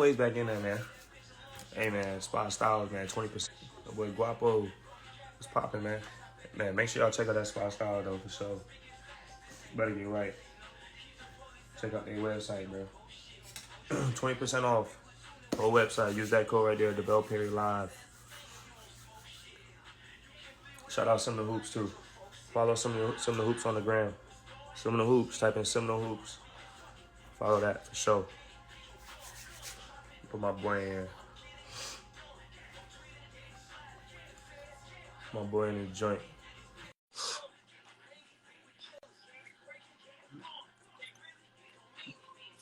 waves back in there, man. Hey, man, SPI Styles, man, 20%. My boy Guapo is popping, man. Man, make sure y'all check out that SPI Styles, though, for sure. Better get right. Check out their website, bro. 20% off. Whole website. Use that code right there, the Bell Perry Live. Shout out Some of the Hoops, too. Follow some of the Hoops on the gram. Some of the Hoops. Type in Some of the Hoops. Follow that, for sure. Put my boy in here. My boy in the joint.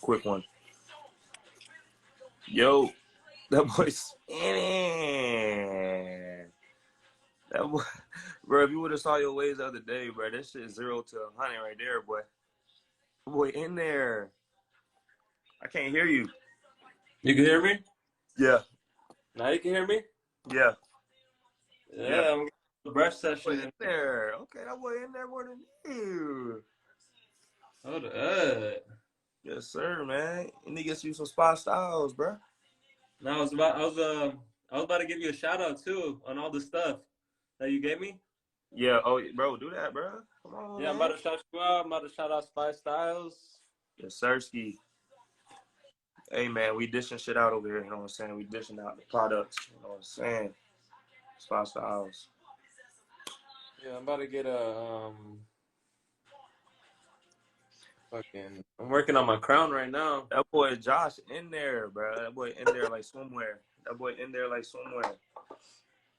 Quick one. Yo, that boy's spinning. That boy, bro, if you would have saw your waves the other day, bro, that shit 0 to 100 right there, boy. Boy, in there. I can't hear you. You can hear me? Yeah. Now you can hear me? Yeah. Yeah. I'm getting the brush session in there. Okay, that boy in there more than you. Hold up. Yes, sir, man. You need to get you some SPI Styles, bro. Now I was about to give you a shout out too on all the stuff that you gave me. Yeah, oh, bro, do that, bro. Come on, Yeah, man. I'm about to shout you out. I'm about to shout out SPI Styles. Yes, sir, ski. Hey, man, we dishing shit out over here, you know what I'm saying? We dishing out the products, you know what I'm saying? SPI Styles. Yeah, I'm about to get I'm working on my crown right now. That boy Josh in there, bro. That boy in there like swimwear.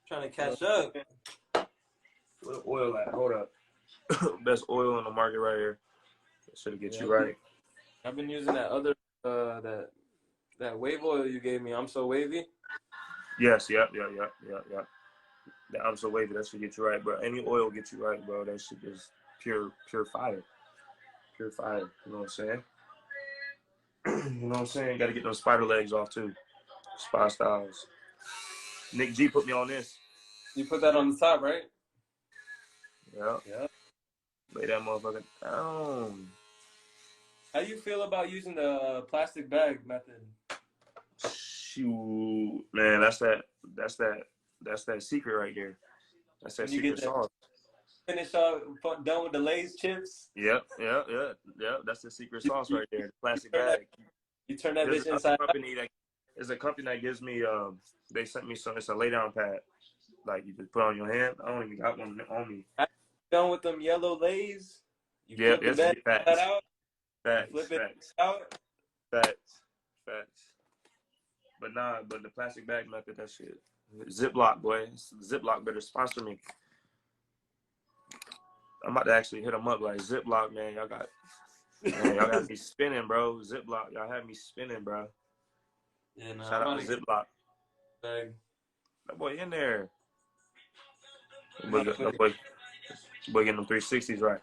Trying to catch up. Where the oil at? Hold up. Best oil on the market right here. Should get you right. I've been using that other that wave oil you gave me. I'm so wavy. Yes, yep. That I'm so wavy. That should get you right, bro. Any oil get you right, bro. That shit is pure fire. Pure fire. You know what I'm saying? You know what I'm saying? Got to get those spider legs off too. SPI Styles. Nick G put me on this. You put that on the top, right? Yeah. Lay that motherfucker down. How you feel about using the plastic bag method? Shoot, man, that's that secret right there. That's that secret sauce. Finish off, done with the Lay's chips. Yep. That's the secret sauce right there. The plastic bag. You turn that bitch inside out. There's a company that gives me. They sent me some. It's a lay down pad. Like you just put on your hand. I don't even got one on me. Done with them yellow Lays. You flip the bag out. Flip it out. Facts. But the plastic bag method, that shit. Ziploc, boy. Ziploc better sponsor me. I'm about to actually hit them up like Ziploc, man. Y'all got me spinning, bro. Ziploc, y'all have me spinning, bro. Yeah, no, shout out to Ziploc. That boy in there. That boy getting them 360s right.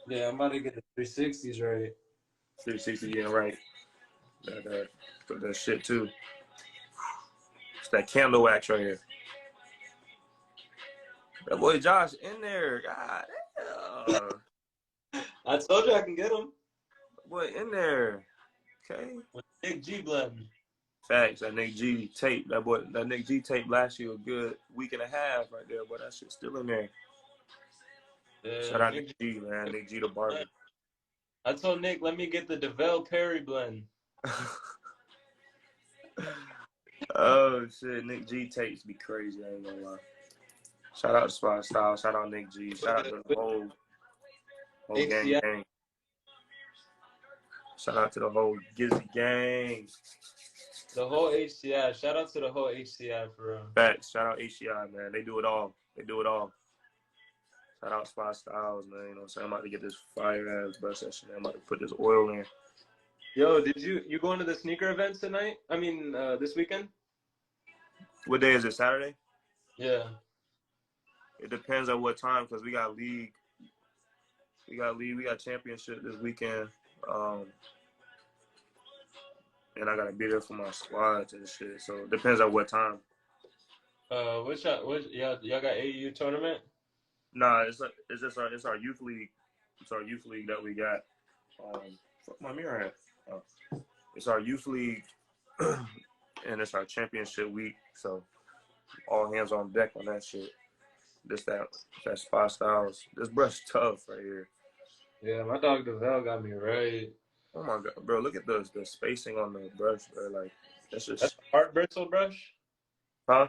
Yeah, I'm about to get the 360s right. 360 getting right. Put that shit too. It's that candle wax right here. That boy Josh in there. God damn. I told you I can get him. That boy in there. Okay. With Nick G blend. Facts. That Nick G tape. That Nick G tape last year a good week and a half right there, but that shit's still in there. Shout out Nick G, man. Nick G the barber. I told Nick, let me get the DeVille Perry blend. Oh shit, Nick G tapes be crazy. I ain't gonna lie. Shout out to SPI Styles. Shout out Nick G. Shout out to the whole gang. Shout out to the whole Gizzy gang. The whole HCI. Shout out to the whole HCI for real. Facts. Shout out HCI, man. They do it all. Shout out SPI Styles, man. You know what I'm saying? I'm about to get this fire ass brush session. I'm about to put this oil in. Yo, did you going to the sneaker events tonight? I mean, this weekend? What day is it? Saturday? Yeah. It depends on what time, because we got league. We got championship this weekend. And I gotta be there for my squads and shit. So it depends on what time. Y'all got AU tournament? Nah, it's our youth league. It's our youth league that we got. Fuck my mirror hat. It's our youth league and it's our championship week, so all hands on deck on that shit. That SPI Styles. This brush tough right here. Yeah, my dog Devel got me right. Oh my god, bro! Look at the spacing on the brush, bro. Like that's That's just, a hard bristle brush? huh?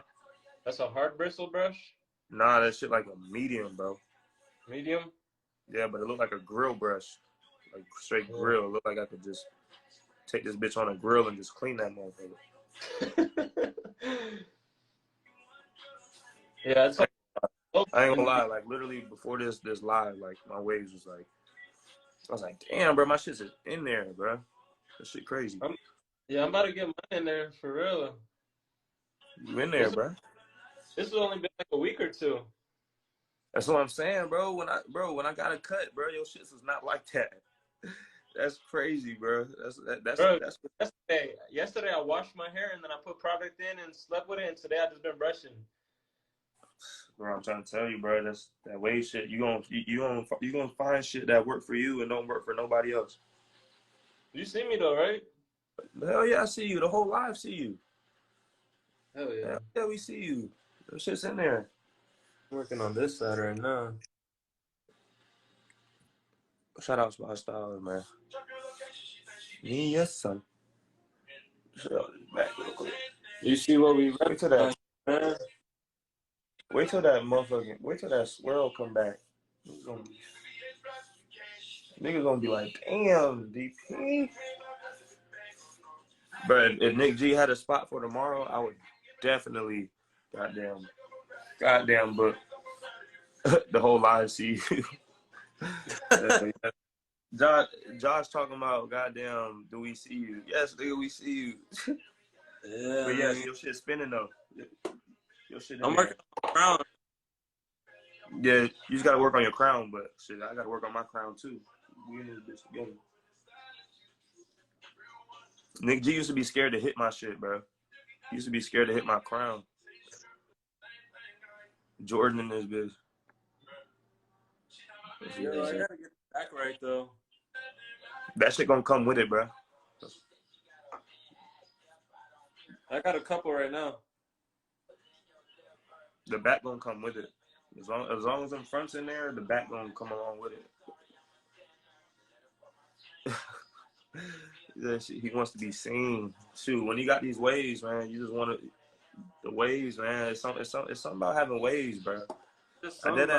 That's a hard bristle brush? Nah, that shit like a medium, bro. Medium? Yeah, but it looked like a grill brush, like straight Yeah. grill. It looked like I could just take this bitch on a grill and just clean that motherfucker. Yeah, it's I ain't gonna lie, like literally before this live, like my waves was like, I was like, damn, bro, my shit's in there, bro. That shit crazy. I'm about to get mine in there for real. You in there, This bro? this has only been like a week or two. That's what I'm saying, bro. When I got a cut, bro, your shit was not like that. That's crazy, bro. Bro, That's yesterday I washed my hair and then I put product in and slept with it, and today I just been brushing. bro. I'm trying to tell you, bro. That's that wave shit. You gonna find shit that work for you and don't work for nobody else. You see me though, right? Hell yeah, I see you. The whole live see you. Hell yeah. Hell yeah, we see you. That shit's in there. I'm working on this side right now. Shout out SPI Styles, man. Me, yes, son. Shout out back real quick. You see what we Wait till that. man? Wait till that motherfucking. Wait till that swirl come back. Niggas gonna be like, damn, DP. But if Nick G had a spot for tomorrow, I would definitely, goddamn book the whole live see you. Josh talking about goddamn, do we see you? Yes, nigga, we see you. Yeah, But yes, man. your shit's spinning though. Your shit in I'm there. working on the crown. Yeah, you just gotta work on your crown, but shit, I gotta work on my crown too. We in this bitch together. Nick G used to be scared to hit my shit, bro. He used to be scared to hit my crown. Jordan in this bitch. Yo, I gotta get the back right though. That shit gonna come with it, bro. I got a couple right now. The back gonna come with it. As long as them fronts in there, the back gonna come along with it. Yeah, shit, he wants to be seen. Shoot, when you got these waves, man, you just want to the waves, man. It's something about having waves, bro. I dead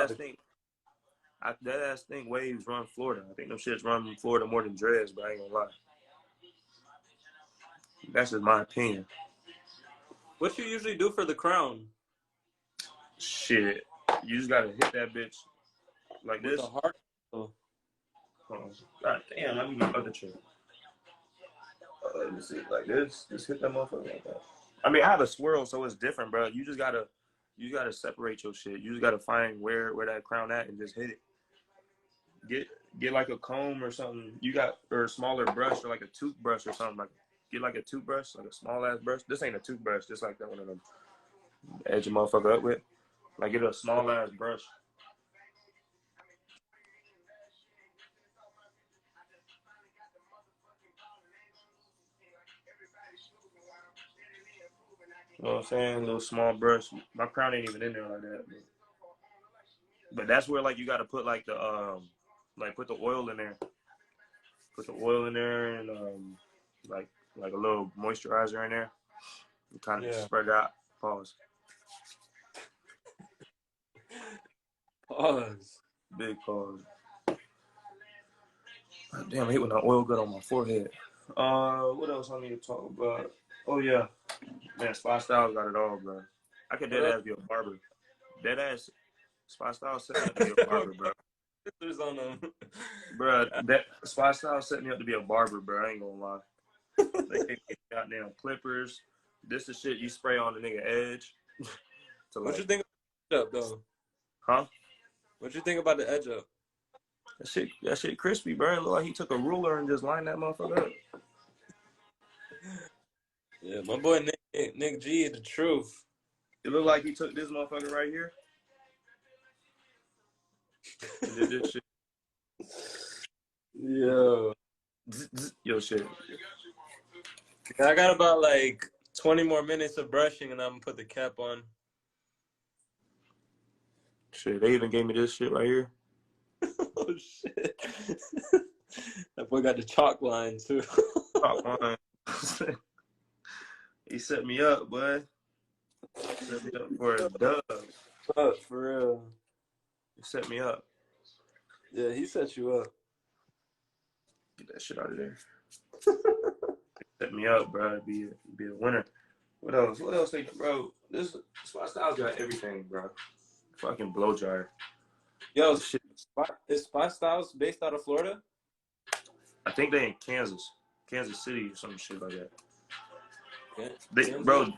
ass think waves run Florida. I think them shits run Florida more than dreads, but I ain't gonna lie. That's just my opinion. What you usually do for the crown? Shit, you just gotta hit that bitch like With this. the heart. God damn, I need my other trick. Let me see, like this. Just hit that motherfucker like that. I mean, I have a swirl, so it's different, bro. You gotta separate your shit. You just gotta find where that crown at and just hit it. Get like a comb or something. Or a smaller brush or like a toothbrush or something. Like get like a toothbrush, like a small ass brush. This ain't a toothbrush, just like that one of them. Edge your motherfucker up with. Like get a small ass brush. You know what I'm saying? A little small brush. My crown ain't even in there like that. But that's where like you gotta put like the put the oil in there. Put the oil in there and like a little moisturizer in there. And kind of spread it out. Pause. Pause. Big pause. God damn, I hate when the oil got on my forehead. What else I need to talk about? Oh yeah. Man, SPI Styles got it all, bro. I could dead ass be a barber. Dead ass SPI Styles set me up to be a barber, bro. Pictures on them. Bro, that SPI Styles set me up to be a barber, bro. I ain't gonna lie. They gave me goddamn clippers. This is shit you spray on the nigga edge. What you think about the edge up though? Huh? What you think about the edge up? That shit crispy, bro. It look like he took a ruler and just lined that motherfucker up. Yeah, my boy Nick G is the truth. It looked like he took this motherfucker right here and did this shit. Yo. Yo, shit. I got about like 20 more minutes of brushing, and I'm gonna put the cap on. Shit, they even gave me this shit right here. Oh shit! That boy got the chalk line too. Top line. He set me up, boy. Set me up for a dub. Fuck, for real. He set me up. Yeah, he set you up. Get that shit out of there. Set me up, bro. Be a winner. What else? What else? Bro, this SPI Styles got everything, bro. Fucking blow dryer. Yo, This shit. is SPI Styles based out of Florida? I think they in Kansas City or some shit like that. Yeah. Bro,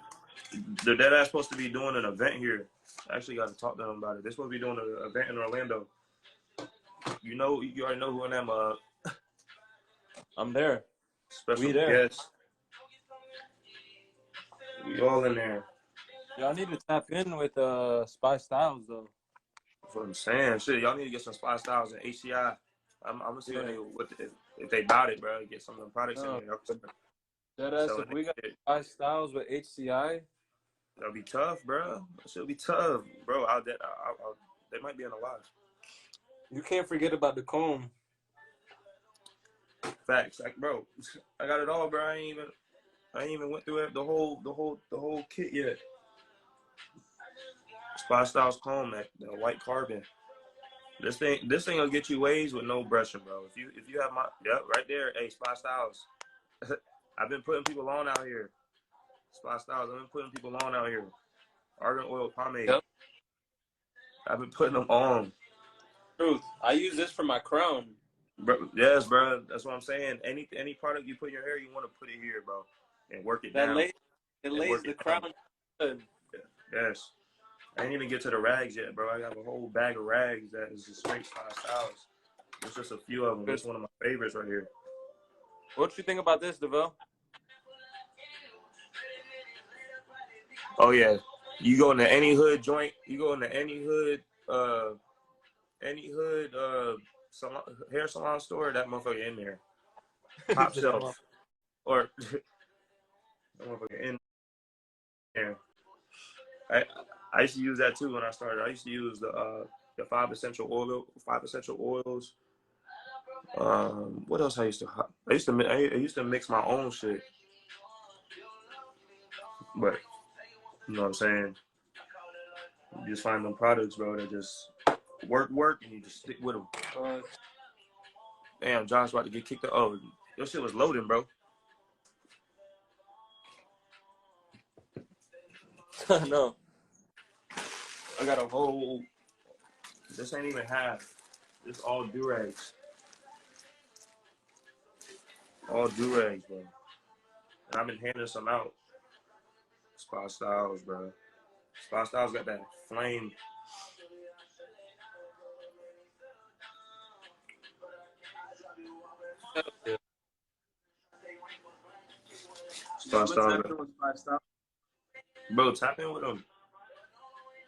they're dead ass supposed to be doing an event here. I actually got to talk to them about it. They're supposed to be doing an event in Orlando. You already know who in them I'm there. special We there. guests. We all in there. Y'all need to tap in with SPI Styles though. That's what I'm saying. Shit, y'all need to get some SPI Styles and HCI. I'm gonna see if they bought it, bro. Get some of them products in there. Deadass, if we got SPI Styles with HCI, that'll be tough, bro. That shit'll be tough, bro. They might be in a lot. you can't forget about the comb. Facts, like, bro. I got it all, bro. I ain't even went through it, the whole kit yet. SPI Styles comb, that white carbon. This thing will get you waves with no brushing, bro. If you have right there, hey, SPI Styles. I've been putting people on out here. SPI Styles, I've been putting people on out here. Argan oil pomade. Yep. I've been putting them on. Truth. I use this for my crown. Bro, yes, bro. That's what I'm saying. Any product you put in your hair, you want to put it here, bro, and work it down. It lays the crown good. Yes. I didn't even get to the rags yet, bro. I got a whole bag of rags that is just straight SPI Styles. There's just a few of them. It's one of my favorites right here. What you think about this, DeVille? Oh yeah, you go into any hood joint. You go into any hood salon, hair salon store. That motherfucker in there, top shelf, or that motherfucker in there. I used to use that too when I started. I used to use the five essential oils. What else I used to mix my own shit, but you know what I'm saying. You just find them products, bro, that just work, and you just stick with them. Damn, Josh about to get kicked out. Oh, your shit was loading, bro. No. I got a whole. This ain't even half. This all do-rags. All do-rags, bro. And I've been handing some out. SPI Styles, bro. SPI Styles got that flame. SPI Styles. Bro, tap in with them.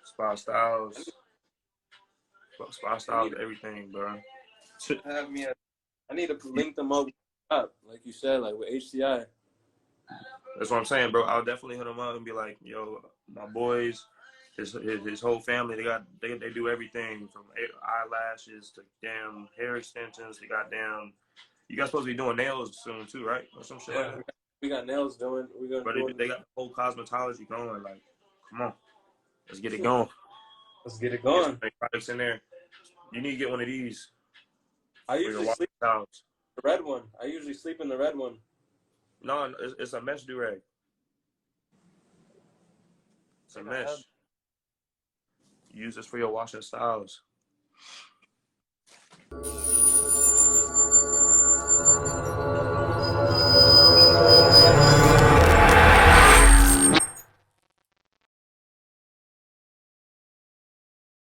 SPI Styles. SPI Styles, everything, bro. I need to link them up, like you said, like with HCI. That's what I'm saying, bro. I'll definitely hit him up and be like, yo, my boys, his whole family, they do everything from eyelashes to damn hair extensions to goddamn. You guys supposed to be doing nails soon too, right? Or some shit like that. We got nails doing. But they got the whole cosmetology going. Like, come on, let's get it going. Let's get it going. Get some products in there. You need to get one of these. I usually sleep in the red one. I usually sleep in the red one. No, it's a mesh do-rag. It's a mesh. Use this for your washing styles.